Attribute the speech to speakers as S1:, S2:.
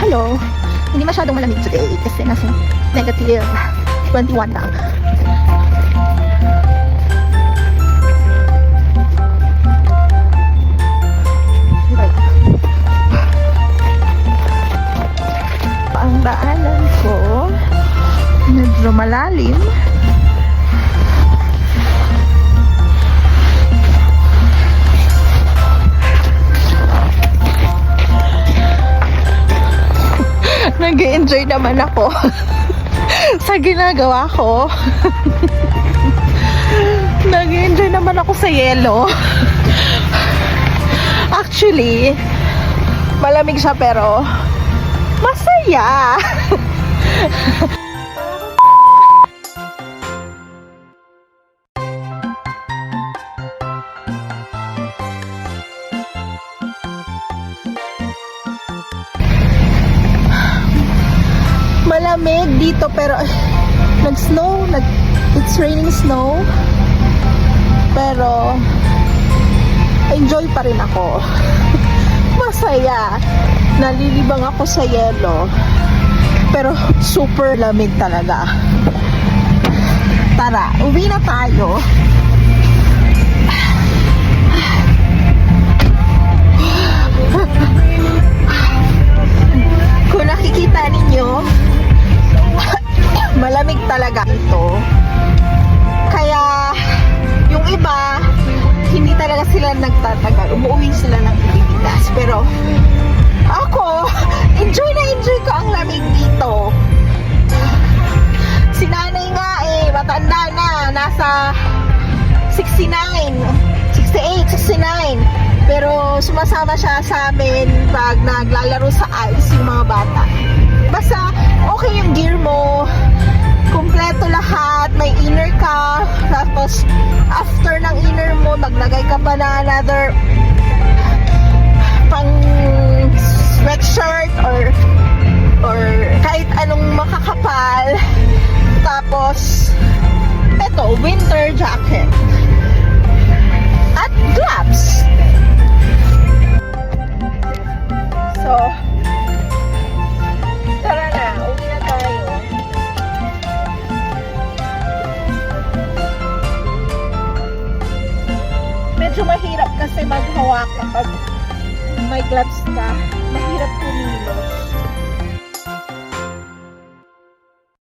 S1: Hello. Hindi masyadong malamig today kasi nasa negative 21 lang. Ang daanan ko medyo malalim. Nag-enjoy naman ako sa ginagawa ko. Nag-enjoy naman ako sa yelo. Actually, malamig siya pero masaya. Malamig dito pero nag-snow, it's raining snow. Pero enjoy pa rin ako. Masaya. Nalilibang ako sa yelo. Pero super lamig talaga. Tara, uwi na tayo. Kung nakikita ninyo, malamig talaga ito. Kaya yung iba, hindi talaga sila nagtatagal. Umuwi sila ng Pilipinas. Pero ako, enjoy na enjoy ko ang lamig dito. Si nanay nga matanda na. Nasa 69, 68, 69. Pero sumasama siya sa amin pag naglalaro sa ice yung mga bata. Basta okay yung gear mo, kumpleto lahat, may inner ka, tapos after ng inner mo, maglagay ka pa na another pang sweatshirt or kahit anong makakapal. Tapos eto, winter jacket at gloves. So tara na, uwi na tayo. Medyo mahirap kasi maghawak kapag may gloves ka. Mahirap kumilos.